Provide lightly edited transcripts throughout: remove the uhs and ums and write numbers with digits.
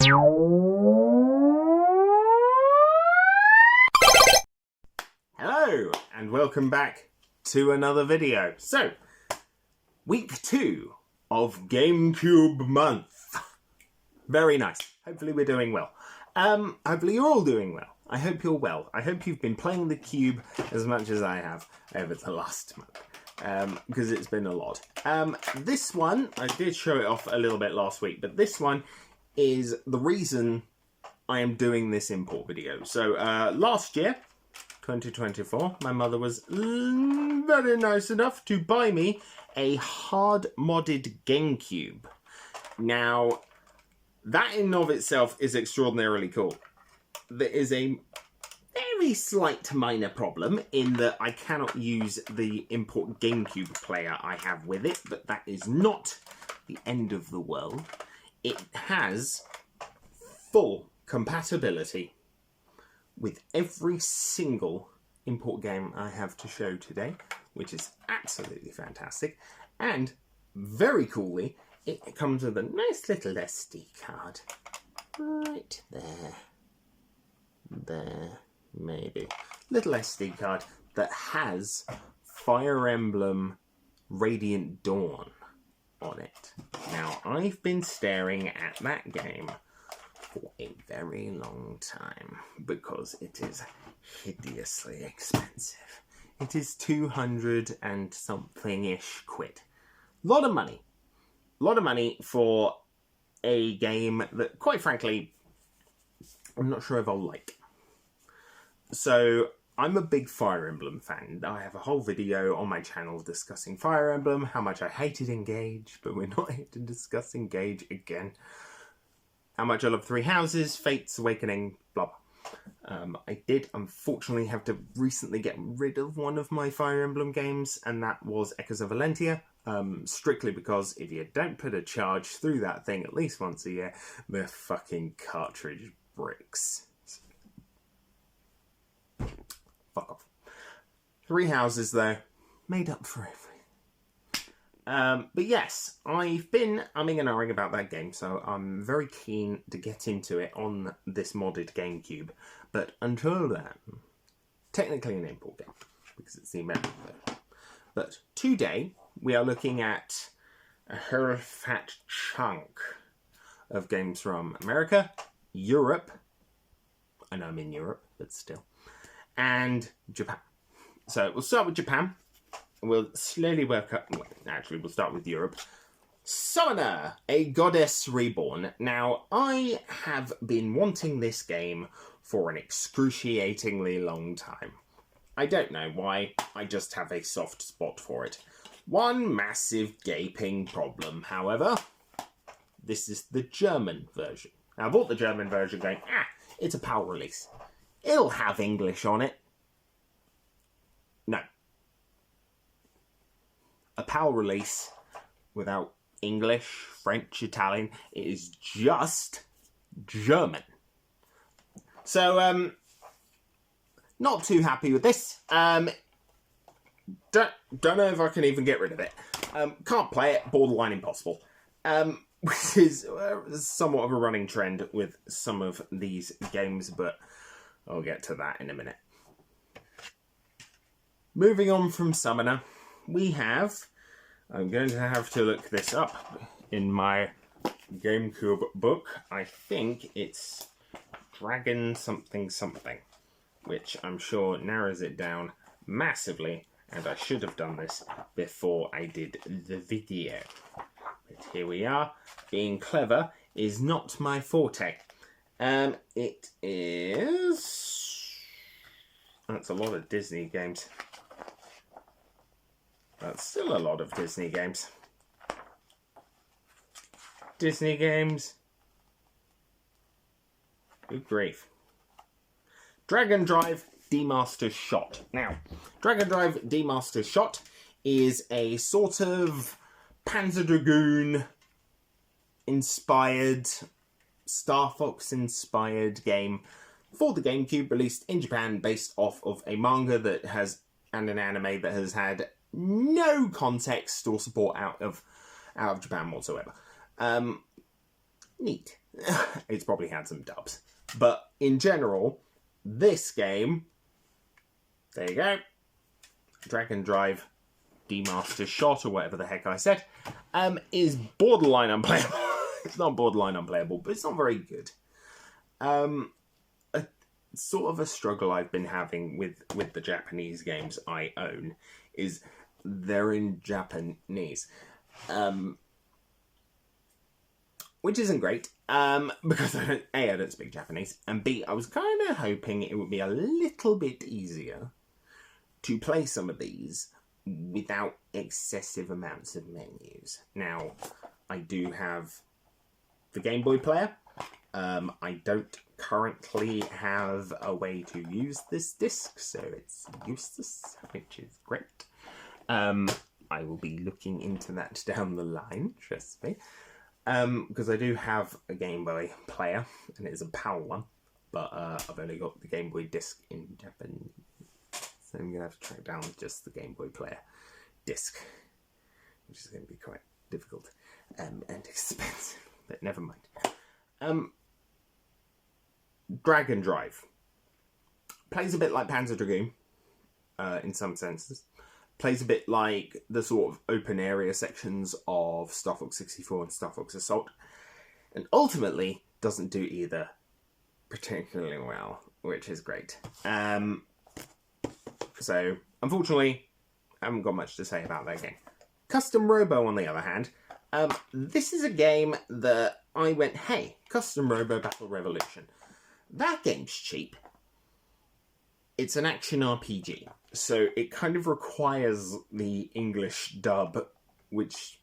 Hello, and welcome back to another video. So, week 2 of Gamecube Month. Very nice. Hopefully we're doing well. Hopefully you're all doing well. I hope you're well. I hope you've been playing the Cube as much as I have over the last month. Because it's been a lot. This one, I did show it off a little bit last week, but this one is the reason I am doing this import video. So, last year, 2024, my mother was very nice enough to buy me a hard-modded Gamecube. Now, that in and of itself is extraordinarily cool. There is a very slight minor problem in that I cannot use the import Gamecube player I have with it, but that is not the end of the world. It has full compatibility with every single import game I have to show today, which is absolutely fantastic. And very coolly, it comes with a nice little SD card. Right there. There, maybe. Little SD card that has Fire Emblem Radiant Dawn on it. Now, I've been staring at that game for a very long time because it is hideously expensive. It is 200 and something-ish quid. Lot of money. Lot of money for a game that, quite frankly, I'm not sure if I'll like. So, I'm a big Fire Emblem fan. I have a whole video on my channel discussing Fire Emblem, how much I hated Engage, but we're not here to discuss Engage again. How much I love Three Houses, Fates, Awakening, blah blah. I did unfortunately have to recently get rid of one of my Fire Emblem games, and that was Echoes of Valentia. Strictly because if you don't put a charge through that thing at least once a year, the fucking cartridge breaks. Fuck off. Three Houses, though, made up for everything. But yes, I've been umming and ahhing about that game, so I'm very keen to get into it on this modded GameCube. But until then, technically an import game, because it's the American version. But today, we are looking at a whole fat chunk of games from America, Europe, I know I'm in Europe, but still, and Japan. So we'll start with Japan. We'll slowly work up. Well, actually, we'll start with Europe. Summoner, a Goddess Reborn. Now, I have been wanting this game for an excruciatingly long time. I don't know why, I just have a soft spot for it. One massive gaping problem, however. This is the German version. Now, I bought the German version going, it's a PAL release. It'll have English on it. No. A PAL release without English, French, Italian, it is just German. So, not too happy with this. Don't know if I can even get rid of it. Can't play it, borderline impossible. Which is somewhat of a running trend with some of these games, but I'll get to that in a minute. Moving on from Summoner, we have, I'm going to have to look this up in my GameCube book. I think it's Dragon something something, which I'm sure narrows it down massively, and I should have done this before I did the video. But here we are. Being clever is not my forte. It is... That's a lot of Disney games. That's still a lot of Disney games. Disney games. Good grief. Dragon Drive Demaster Shot. Now, Dragon Drive Demaster Shot is a sort of Panzer Dragoon inspired, Star Fox inspired game for the GameCube, released in Japan based off of a manga that has, and an anime that has had no context or support out of Japan whatsoever. Neat. It's probably had some dubs. But in general, this game, there you go, Dragon Drive Demaster Shot, or whatever the heck I said, is borderline unplayable. It's not borderline unplayable, but it's not very good. Sort of a struggle I've been having with the Japanese games I own is they're in Japanese, which isn't great, because I don't speak Japanese, and B, I was kind of hoping it would be a little bit easier to play some of these without excessive amounts of menus. Now, I do have the Game Boy player. I don't currently have a way to use this disc, so it's useless, which is great. I will be looking into that down the line, trust me. Because I do have a Game Boy player, and it is a PAL one, but I've only got the Game Boy disc in Japanese. So I'm going to have to track down just the Game Boy player disc, which is going to be quite difficult and expensive, but never mind. Dragon Drive plays a bit like Panzer Dragoon in some senses. Plays a bit like the sort of open area sections of Star Fox 64 and Star Fox Assault, and ultimately doesn't do either particularly well, which is great. So, unfortunately, I haven't got much to say about that game. Custom Robo, on the other hand, this is a game that I went, hey, Custom Robo Battle Revolution. That game's cheap. It's an action RPG, so it kind of requires the English dub, which,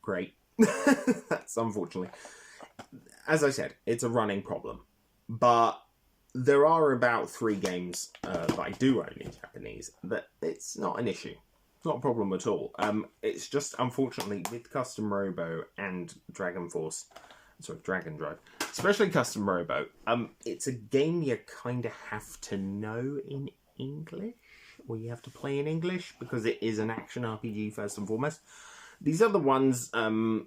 great. That's unfortunately. As I said, it's a running problem, but there are about 3 games that I do own in Japanese that it's not an issue. It's not a problem at all. It's just, unfortunately, with Custom Robo and Dragon Drive, especially Custom Robo, it's a game you kind of have to know in English, or you have to play in English, because it is an action RPG first and foremost. These other ones, well,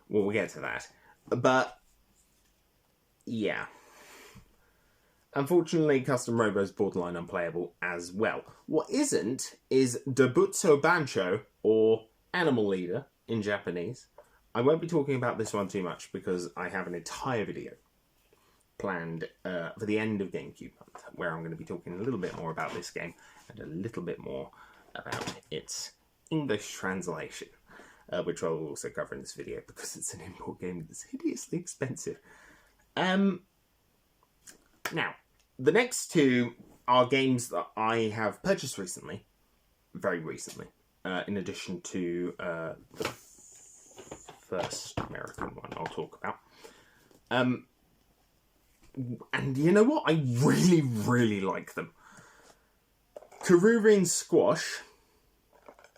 we'll get to that. But, yeah. Unfortunately, Custom Robo is borderline unplayable as well. What isn't is Dobutsu Bancho, or Animal Leader in Japanese. I won't be talking about this one too much because I have an entire video planned for the end of Gamecube Month, where I'm going to be talking a little bit more about this game and a little bit more about its English translation, which I will also cover in this video because it's an import game that's hideously expensive. Now, the next 2 are games that I have purchased recently, very recently, in addition to the first American one I'll talk about. And you know what? I really, really like them. Kururin Squash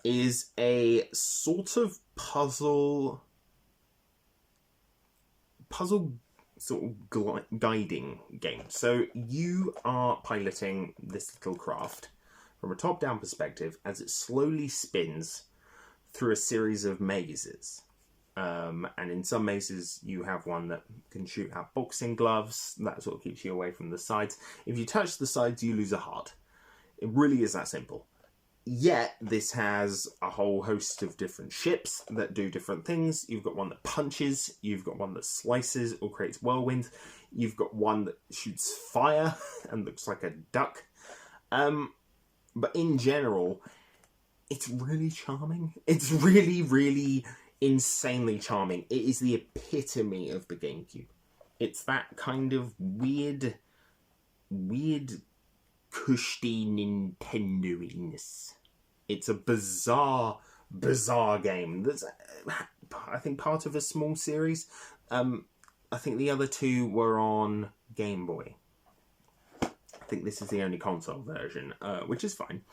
is a sort of puzzle sort of guiding game. So you are piloting this little craft from a top-down perspective as it slowly spins through a series of mazes. And in some mazes, you have one that can shoot out boxing gloves. That sort of keeps you away from the sides. If you touch the sides, you lose a heart. It really is that simple. Yet, this has a whole host of different ships that do different things. You've got one that punches. You've got one that slices or creates whirlwind. You've got one that shoots fire and looks like a duck. But in general, it's really charming. It's really, really insanely charming. It is the epitome of the GameCube. It's that kind of weird cushy Nintendo-iness. It's a bizarre game. That's, I think, part of a small series. I think the other 2 were on Game Boy. I think this is the only console version, which is fine.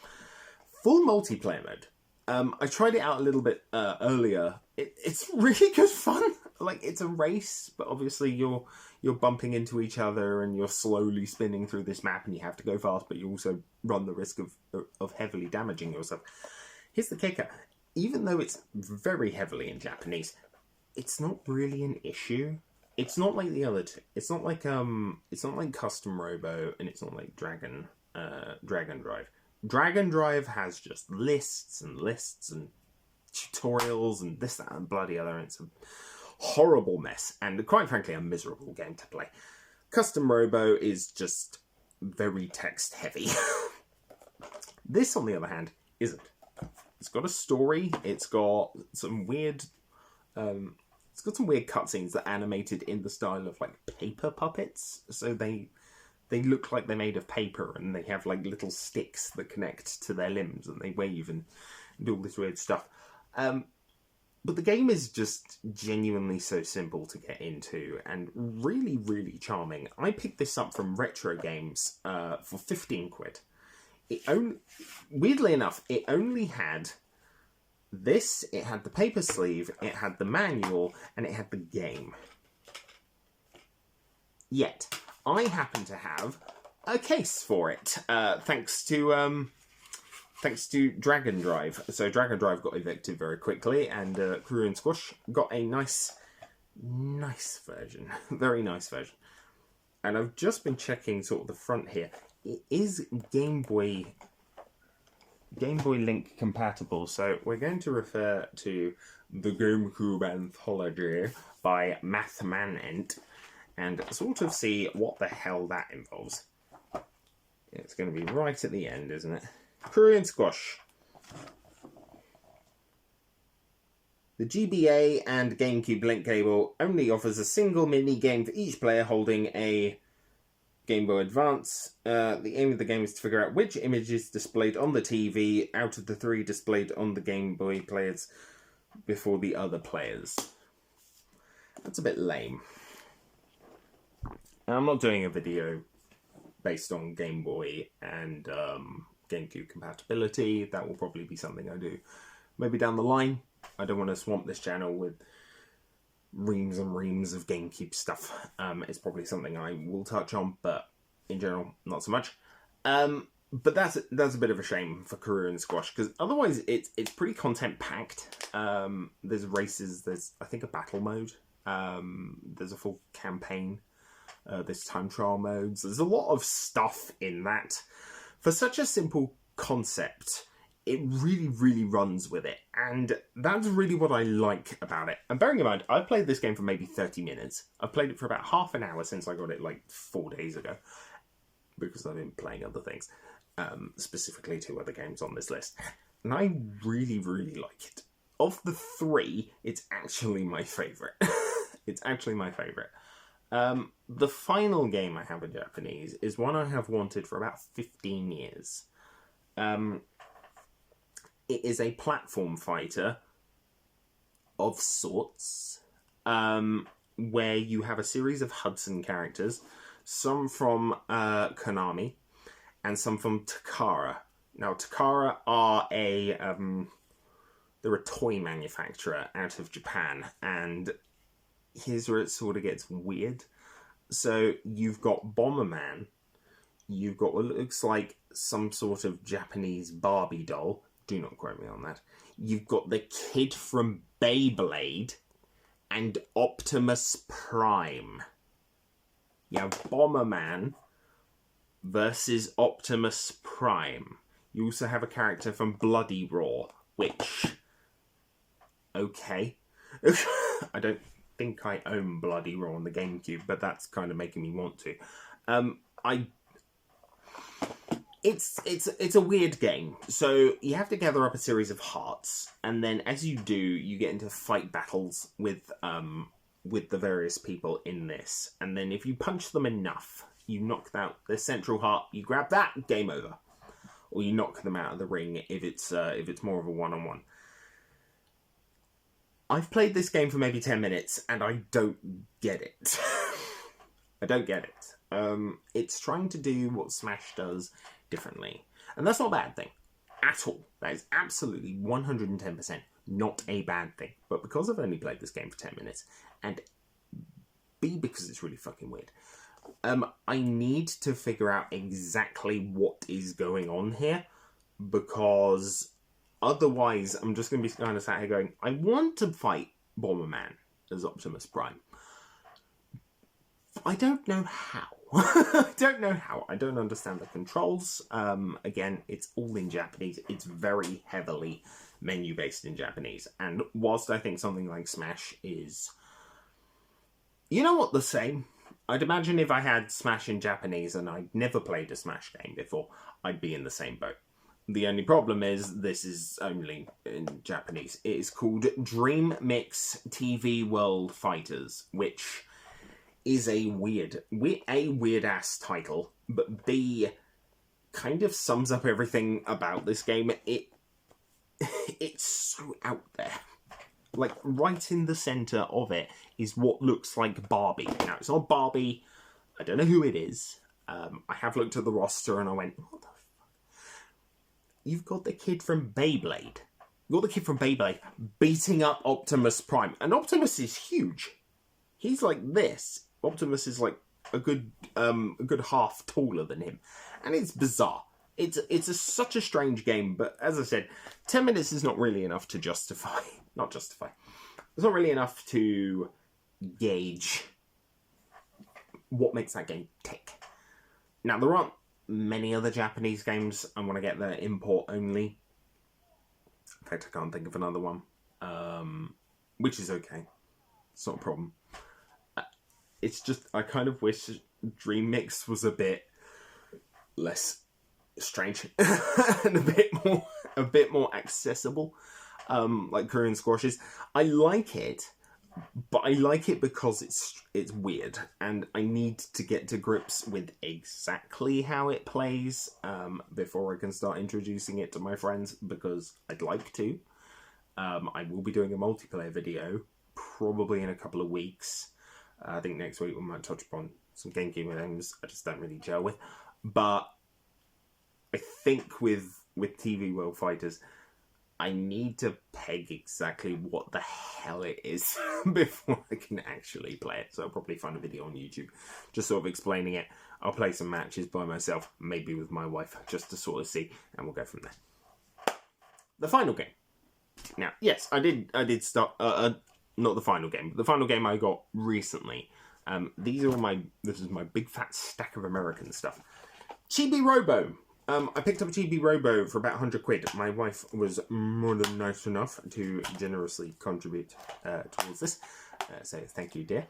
Full multiplayer mode. I tried it out a little bit earlier. It's really good fun. Like, it's a race, but obviously you're bumping into each other and you're slowly spinning through this map and you have to go fast, but you also run the risk of heavily damaging yourself. Here's the kicker. Even though it's very heavily in Japanese, it's not really an issue. It's not like the other two. It's not like Custom Robo, and it's not like Dragon Drive. Dragon Drive has just lists and tutorials and this, that, and bloody other. It's a horrible mess, and quite frankly, a miserable game to play. Custom Robo is just very text heavy. This, on the other hand, isn't. It's got a story. It's got some weird. It's got some weird cutscenes that are animated in the style of like paper puppets. So they look like they're made of paper, and they have like little sticks that connect to their limbs, and they wave and do all this weird stuff. But the game is just genuinely so simple to get into and really, really charming. I picked this up from Retro Games for 15 quid. Weirdly enough, it only had this, it had the paper sleeve, it had the manual, and it had the game. Yet, I happen to have a case for it, thanks to Dragon Drive. So Dragon Drive got evicted very quickly, and Crew and Squash got a nice version, very nice version. And I've just been checking sort of the front here. It is Game Boy Link compatible, so we're going to refer to the GameCube Anthology by Mathmanent and sort of see what the hell that involves. It's going to be right at the end, isn't it? Korean Squash. The GBA and GameCube Link cable only offers a single mini-game for each player holding a Game Boy Advance. The aim of the game is to figure out which image is displayed on the TV out of the 3 displayed on the Game Boy players before the other players. That's a bit lame. And I'm not doing a video based on Game Boy and GameCube compatibility. That will probably be something I do maybe down the line. I don't want to swamp this channel with reams and reams of GameCube stuff. It's probably something I will touch on, but in general, not so much. But that's a bit of a shame for Career and Squash, because otherwise it's pretty content packed. There's races, there's I think a battle mode, there's a full campaign, there's time trial modes. There's a lot of stuff in that. For such a simple concept, it really, really runs with it. And that's really what I like about it. And bearing in mind, I've played this game for maybe 30 minutes. I've played it for about half an hour since I got it like 4 days ago, because I've been playing other things, specifically 2 other games on this list. And I really, really like it. Of the 3, it's actually my favourite. It's actually my favourite. The final game I have in Japanese is one I have wanted for about 15 years. It is a platform fighter of sorts, where you have a series of Hudson characters, some from Konami and some from Takara. Now, Takara are they're a toy manufacturer out of Japan, and here's where it sort of gets weird. So you've got Bomberman, you've got what looks like some sort of Japanese Barbie doll. Do not quote me on that. You've got the kid from Beyblade and Optimus Prime. You have Bomberman versus Optimus Prime. You also have a character from Bloody Roar, which... okay. I don't think I own Bloody Roar on the GameCube, but that's kind of making me want to. It's a weird game. So you have to gather up a series of hearts, and then as you do, you get into fight battles with the various people in this. And then if you punch them enough, you knock out the central heart, you grab that, game over. Or you knock them out of the ring if it's more of a one-on-one. I've played this game for maybe 10 minutes, and I don't get it. I don't get it. It's trying to do what Smash does differently. And that's not a bad thing. At all. That is absolutely 110% not a bad thing. But because I've only played this game for 10 minutes, and B, because it's really fucking weird, I need to figure out exactly what is going on here, because otherwise I'm just going to be kind of sat here going, I want to fight Bomberman. as Optimus Prime. I don't know how. I don't know how. I don't understand the controls. Again, it's all in Japanese. It's very heavily menu-based in Japanese. And whilst I think something like Smash is, you know what, the same. I'd imagine if I had Smash in Japanese and I'd never played a Smash game before, I'd be in the same boat. The only problem is this is only in Japanese. It is called Dream Mix TV World Fighters, which is a weird ass title, but B, kind of sums up everything about this game. It's so out there. Like, right in the centre of it is what looks like Barbie. Now, it's not Barbie. I don't know who it is. I have looked at the roster and I went, what the fuck? You've got the kid from Beyblade. You've got the kid from Beyblade beating up Optimus Prime. And Optimus is huge. He's like this. Optimus is like a good half taller than him. And it's bizarre. It's such a strange game, but as I said, 10 minutes is not really enough to justify. Not justify. It's not really enough to gauge what makes that game tick. Now, there aren't many other Japanese games I want to get that import only. In fact, I can't think of another one. Which is okay. It's not a problem. It's just, I kind of wish Dream Mix was a bit less strange and a bit more accessible, like Korean squashes. I like it, but I like it because it's weird, and I need to get to grips with exactly how it plays before I can start introducing it to my friends, because I'd like to. I will be doing a multiplayer video probably in a couple of weeks. I think next week we might touch upon some Gamecube games I just don't really gel with. But I think with TV World Fighters, I need to peg exactly what the hell it is before I can actually play it. So I'll probably find a video on YouTube just sort of explaining it. I'll play some matches by myself, maybe with my wife, just to sort of see, and we'll go from there. The final game. Now, yes, I did start... not the final game, but the final game I got recently. This is my big fat stack of American stuff. Chibi Robo. I picked up a Chibi Robo for about 100 quid. My wife was more than nice enough to generously contribute towards this. So thank you, dear.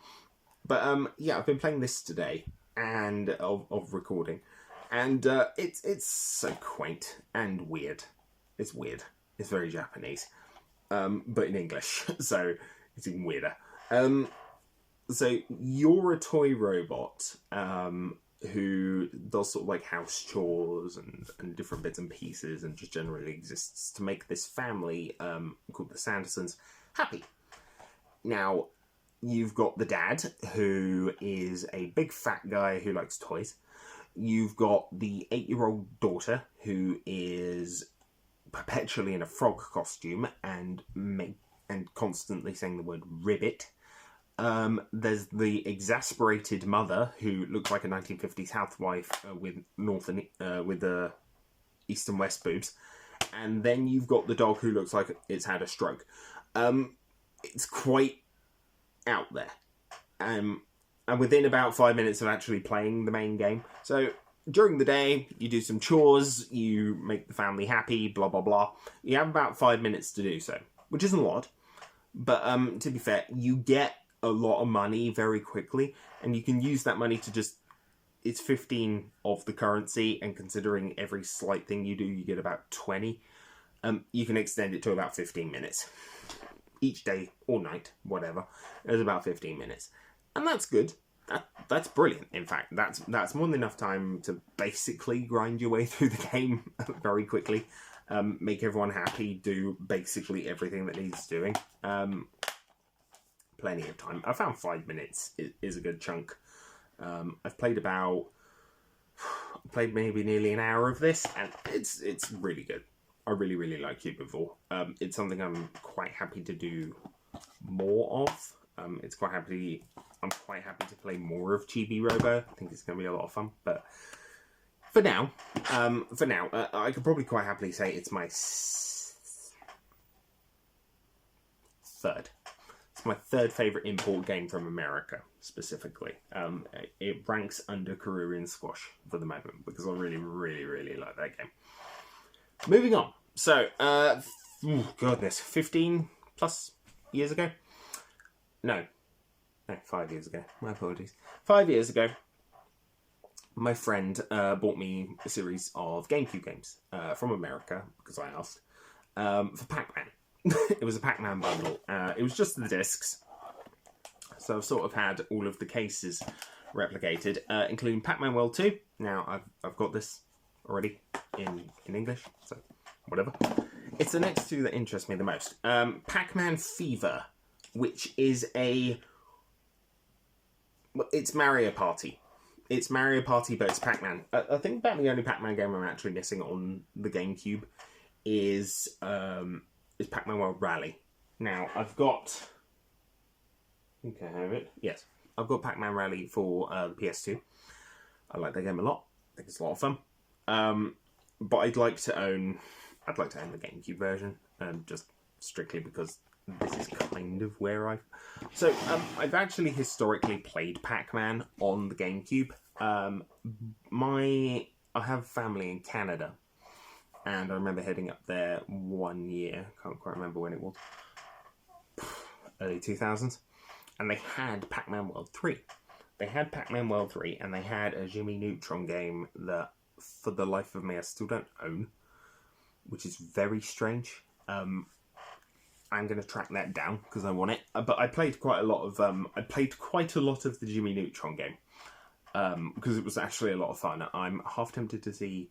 But yeah, I've been playing this today and of recording. And it's so quaint and weird. It's weird. It's very Japanese. But in English. So it's even weirder. So you're a toy robot who does sort of like house chores and different bits and pieces, and just generally exists to make this family called the Sandersons happy. Now, you've got the dad, who is a big fat guy who likes toys. You've got the 8-year-old daughter, who is perpetually in a frog costume and constantly saying the word ribbit. There's the exasperated mother, who looks like a 1950s housewife with east and west boobs. And then you've got the dog, who looks like it's had a stroke. It's quite out there. And within about 5 minutes of actually playing the main game. So during the day, you do some chores, you make the family happy, blah, blah, blah. You have about 5 minutes to do so, which isn't a lot. But to be fair, you get a lot of money very quickly, and you can use that money to just... It's 15 of the currency, and considering every slight thing you do, you get about 20. You can extend it to about 15 minutes. Each day, or night, whatever. There's about 15 minutes. And that's good. That's brilliant, in fact. That's more than enough time to basically grind your way through the game very quickly. Make everyone happy, do basically everything that needs doing. Plenty of time. I found 5 minutes is a good chunk. I've played maybe nearly an hour of this, and it's really good. I really, really like Cubivore. It's something I'm quite happy to do more of. I'm quite happy to play more of Chibi Robo. I think it's going to be a lot of fun, but for now, I could probably quite happily say it's my third. It's my third favourite import game from America, specifically. It ranks under Korean Squash for the moment, because I really, really, really like that game. Moving on. So, goodness, 15 plus years ago? No, 5 years ago. My apologies. 5 years ago, my friend bought me a series of GameCube games from America, because I asked, for Pac-Man. It was a Pac-Man bundle. It was just the discs. So I've sort of had all of the cases replicated, including Pac-Man World 2. Now, I've got this already in English, so whatever. It's the next two that interest me the most. Pac-Man Fever, which is it's Mario Party. It's Mario Party, but it's Pac-Man. I think about the only Pac-Man game I'm actually missing on the GameCube is Pac-Man World Rally. Now, I've got... I think I have it. Yes. I've got Pac-Man Rally for the PS2. I like that game a lot. I think it's a lot of fun. But I'd like to own the GameCube version, just strictly because this is kind of where I've actually historically played Pac-Man on the GameCube. I have family in Canada, and I remember heading up there one year, can't quite remember when it was, early 2000s, and they had Pac-Man World 3. They had Pac-Man World 3, and they had a Jimmy Neutron game that, for the life of me, I still don't own, which is very strange. I'm going to track that down, because I want it. But I played quite a lot of the Jimmy Neutron game, because it was actually a lot of fun. I'm half tempted to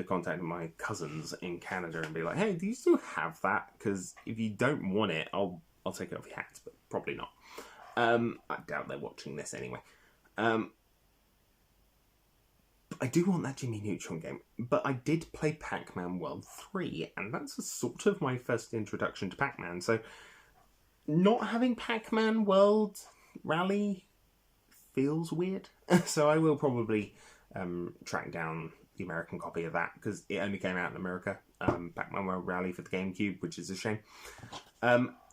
contact my cousins in Canada and be like, hey, do you still have that? Because if you don't want it, I'll take it off your hands, but probably not. I doubt they're watching this anyway. I do want that Jimmy Neutron game, but I did play Pac-Man World 3, and that's sort of my first introduction to Pac-Man, so not having Pac-Man World Rally feels weird. So I will probably track down the American copy of that, because it only came out in America, Pac-Man World Rally for the GameCube, which is a shame.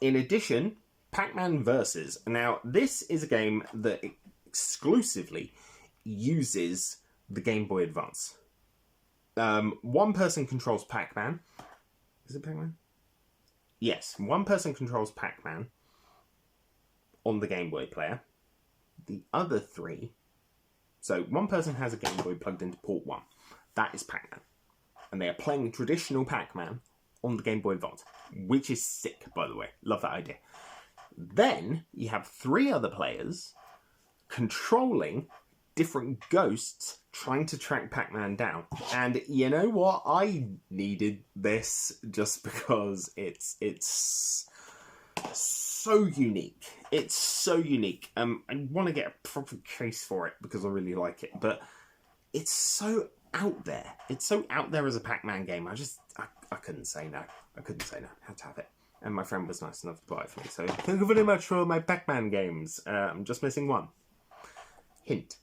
In addition, Pac-Man Versus. Now, this is a game that exclusively uses the Game Boy Advance. One person controls Pac-Man. Is it Pac-Man? Yes, one person controls Pac-Man on the Game Boy player. The other three... So, one person has a Game Boy plugged into port 1. That is Pac-Man. And they are playing traditional Pac-Man on the Game Boy Advance, which is sick, by the way. Love that idea. Then, you have 3 other players controlling different ghosts trying to track Pac-Man down. And you know what? I needed this just because it's so unique. It's so unique. I want to get a proper case for it because I really like it. But it's so out there. It's so out there as a Pac-Man game. I couldn't say no. I couldn't say no. I had to have it. And my friend was nice enough to buy it for me. So thank you very much for my Pac-Man games. I'm just missing one. Hint.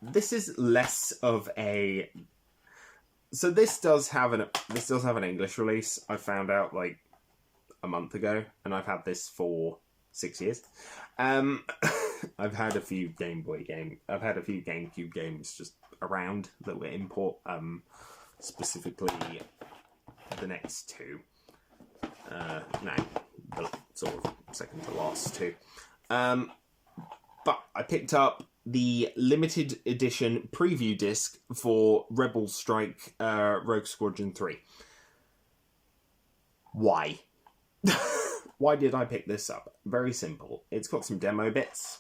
This is less of a... So this does have an English release. I found out like a month ago, and I've had this for 6 years. I've had a few GameCube games just around that were import. Specifically, the next two. The sort of second to last two. But I picked up the limited edition preview disc for Rebel Strike Rogue Squadron 3. Why? Why did I pick this up? Very simple. It's got some demo bits.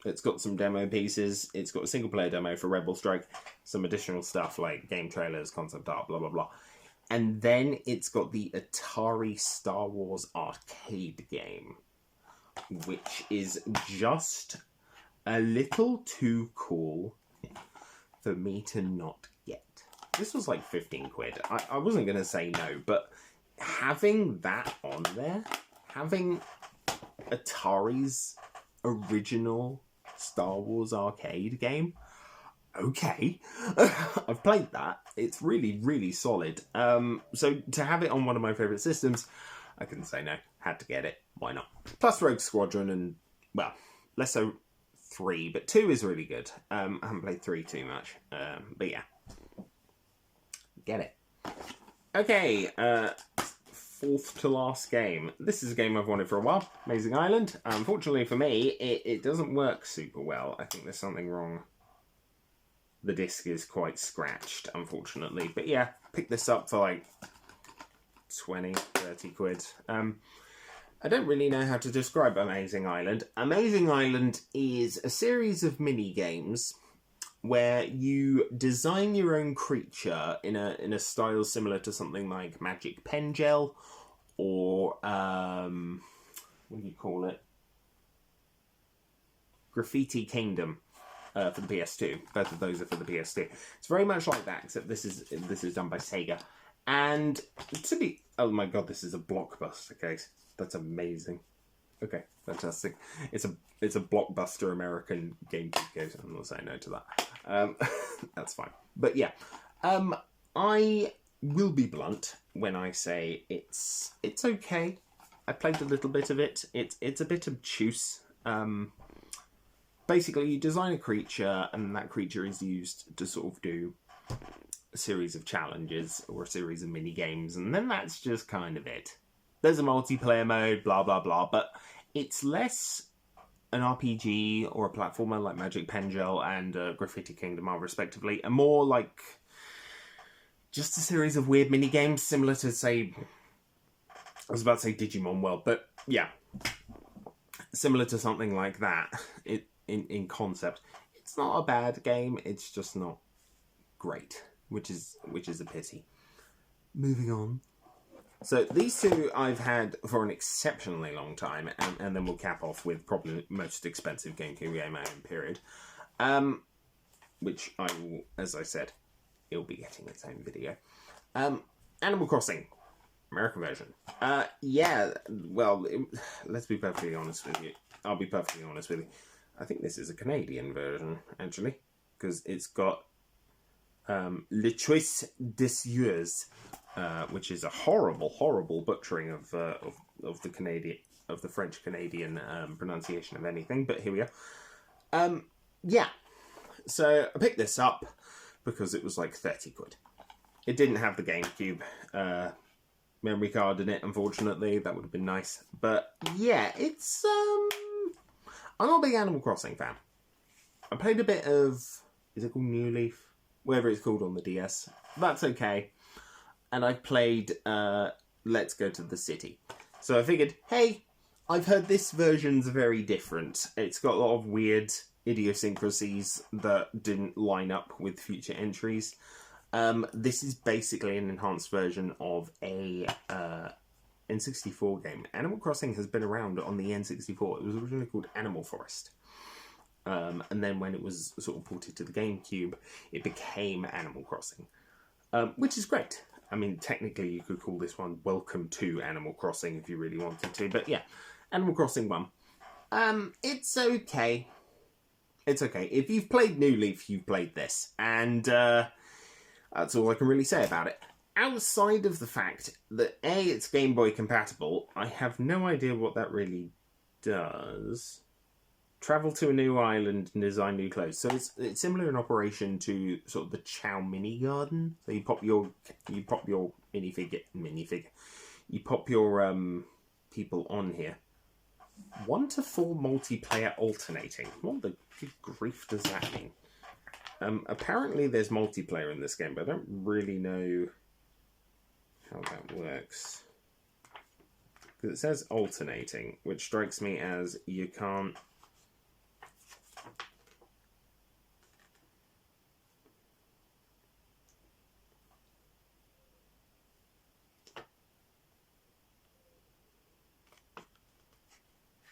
It's got some demo pieces. It's got a single player demo for Rebel Strike. Some additional stuff like game trailers, concept art, blah, blah, blah. And then it's got the Atari Star Wars arcade game, which is just a little too cool for me to not get. This was like 15 quid. I wasn't going to say no, but having that on there, having Atari's original Star Wars arcade game, okay. I've played that. It's really, really solid. So to have it on one of my favourite systems, I couldn't say no. Had to get it. Why not? Plus Rogue Squadron and, well, less so 3, but 2 is really good. I haven't played 3 too much, but yeah. Get it. Okay, fourth to last game. This is a game I've wanted for a while. Amazing Island. Unfortunately for me, it doesn't work super well. I think there's something wrong. The disc is quite scratched, unfortunately. But yeah, picked this up for like 20, 30 quid. I don't really know how to describe Amazing Island. Amazing Island is a series of mini-games where you design your own creature in a style similar to something like Magic Pen Gel or what do you call it? Graffiti Kingdom for the PS2. Both of those are for the PS2. It's very much like that, except this is done by Sega. And to be, oh my god, this is a Blockbuster case. That's amazing. Okay, fantastic. It's a Blockbuster American GameCube case. I'm not saying no to that. That's fine. But yeah, I will be blunt when I say it's okay. I played a little bit of it. It's a bit obtuse. Basically, you design a creature, and that creature is used to sort of do a series of challenges or a series of mini games, and then that's just kind of it. There's a multiplayer mode, blah blah blah, but it's less an RPG or a platformer like Magic Pen Gel and Graffiti Kingdom are respectively, and more like just a series of weird mini games similar to, say, I was about to say Digimon World, but yeah, similar to something like that in concept. It's not a bad game, it's just not great, which is a pity. Moving on. So these two I've had for an exceptionally long time, and then we'll cap off with probably the most expensive GameCube game I own, period. Which I will, as I said, it'll be getting its own video. Animal Crossing, American version. Yeah, well, let's be perfectly honest with you. I'll be perfectly honest with you. I think this is a Canadian version, actually, because it's got Le Choix des Yeux, which is a horrible, horrible butchering of the French Canadian pronunciation of anything. But here we are. Yeah, so I picked this up because it was like 30 quid. It didn't have the GameCube memory card in it, unfortunately. That would have been nice. But yeah, it's I'm not a big Animal Crossing fan. I played a bit of, is it called New Leaf? Whatever it's called on the DS. That's okay. And I played Let's Go to the City. So I figured, hey, I've heard this version's very different. It's got a lot of weird idiosyncrasies that didn't line up with future entries. This is basically an enhanced version of a N64 game. Animal Crossing has been around on the N64. It was originally called Animal Forest. And then when it was sort of ported to the GameCube, it became Animal Crossing. Which is great. I mean, technically you could call this one Welcome to Animal Crossing if you really wanted to. But yeah, Animal Crossing 1. It's okay. It's okay. If you've played New Leaf, you've played this. And that's all I can really say about it. Outside of the fact that, A, it's Game Boy compatible, I have no idea what that really does. Travel to a new island and design new clothes. So it's similar in operation to sort of the Chow Mini Garden. So you pop your minifigure. You pop your people on here. 1 to 4 multiplayer alternating. What the good grief does that mean? Apparently there's multiplayer in this game, but I don't really know how that works. Because it says alternating, which strikes me as you can't...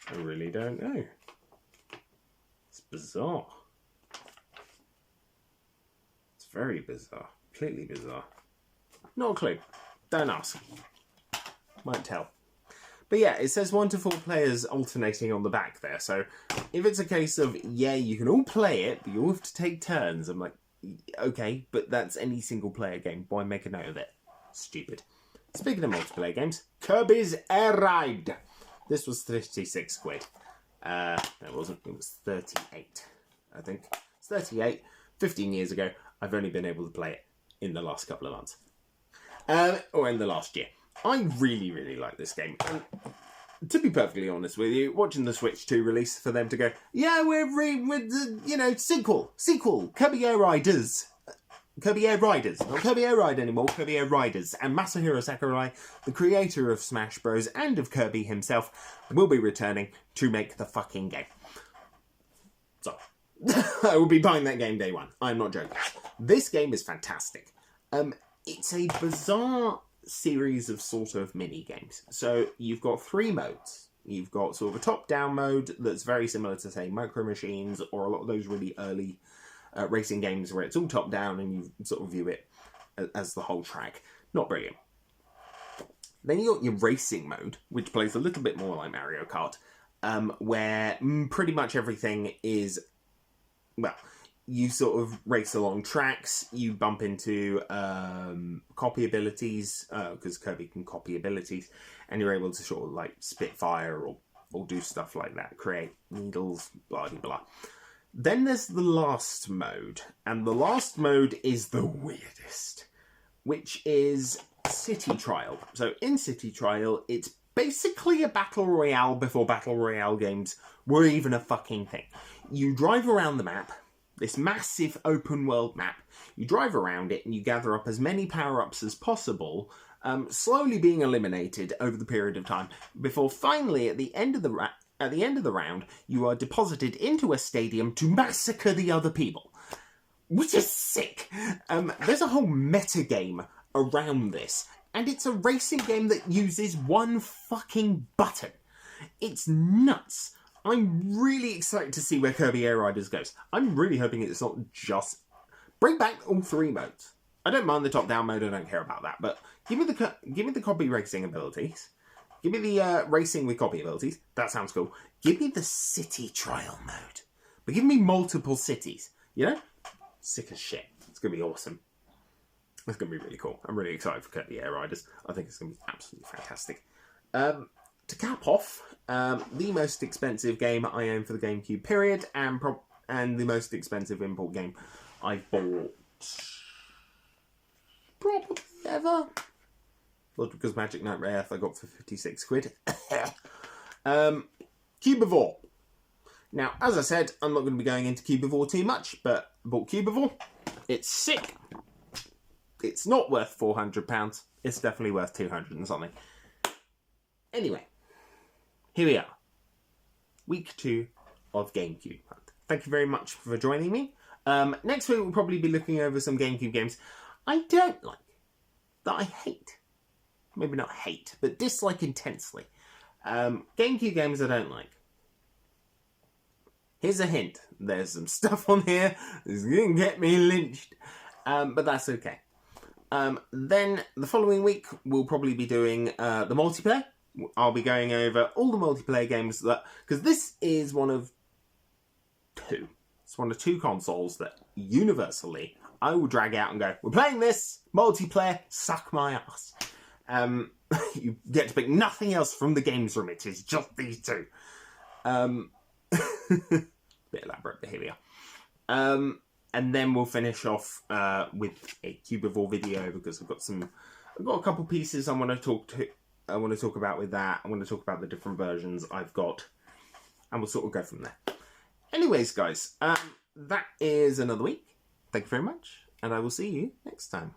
I really don't know. It's bizarre. It's very bizarre. Completely bizarre. Not a clue. Don't ask. Won't tell. But yeah, it says 1 to 4 players alternating on the back there. So if it's a case of, yeah, you can all play it, but you all have to take turns, I'm like, okay, but that's any single player game. Why make a note of it? Stupid. Speaking of multiplayer games, Kirby's Air Ride. This was 36 quid. No, it wasn't. It was 38, I think. It's 38. 15 years ago. I've only been able to play it in the last couple of months. Or in the last year. I really, really like this game. And to be perfectly honest with you, watching the Switch 2 release for them to go, yeah, we're sequel, Kirby Air Riders. Kirby Air Riders. Not Kirby Air Ride anymore, Kirby Air Riders. And Masahiro Sakurai, the creator of Smash Bros. And of Kirby himself, will be returning to make the fucking game. So, I will be buying that game day one. I'm not joking. This game is fantastic. It's a bizarre series of sort of mini games. So you've got 3 modes. You've got sort of a top-down mode that's very similar to, say, Micro Machines or a lot of those really early racing games where it's all top-down and you sort of view it as the whole track. Not brilliant. Then you got your racing mode, which plays a little bit more like Mario Kart, where pretty much everything is, well, you sort of race along tracks, you bump into copy abilities, because Kirby can copy abilities, and you're able to sort of like spit fire or do stuff like that, create needles, blah, blah, blah. Then there's the last mode, and the last mode is the weirdest, which is City Trial. So in City Trial, it's basically a battle royale before battle royale games were even a fucking thing. You drive around the map, this massive open world map. You drive around it and you gather up as many power-ups as possible, slowly being eliminated over the period of time, before finally at the end of the round, you are deposited into a stadium to massacre the other people. Which is sick. There's a whole meta game around this, and it's a racing game that uses one fucking button. It's nuts. I'm really excited to see where Kirby Air Riders goes. I'm really hoping it's not just... Bring back all 3 modes. I don't mind the top-down mode, I don't care about that, but give me the copy racing abilities. Give me the racing with copy abilities. That sounds cool. Give me the city trial mode. But give me multiple cities. You know? Sick as shit. It's going to be awesome. It's going to be really cool. I'm really excited for Kirby Air Riders. I think it's going to be absolutely fantastic. To cap off, the most expensive game I own for the GameCube period, and the most expensive import game I've bought probably ever. Well, because Magic Knight Wrath I got for 56 quid. Cubivore. Now, as I said, I'm not going to be going into Cubivore too much, but I bought Cubivore. It's sick. It's not worth £400. It's definitely worth 200 and something. Anyway. Here we are. Week 2 of GameCube Month. Thank you very much for joining me. Next week we'll probably be looking over some GameCube games I don't like, that I hate. Maybe not hate, but dislike intensely. GameCube games I don't like. Here's a hint. There's some stuff on here that's going to get me lynched. But that's okay. Then the following week we'll probably be doing the multiplayer. I'll be going over all the multiplayer games that... Because this is one of 2. It's one of 2 consoles that universally I will drag out and go, we're playing this! Multiplayer, suck my ass. You get to pick nothing else from the games room. It is just these 2. Bit elaborate, but here we are. And then we'll finish off with a Cubivore video because I've got a couple pieces I want to talk about with that. I want to talk about the different versions I've got, and we'll sort of go from there. Anyways, guys, that is another week. Thank you very much, and I will see you next time.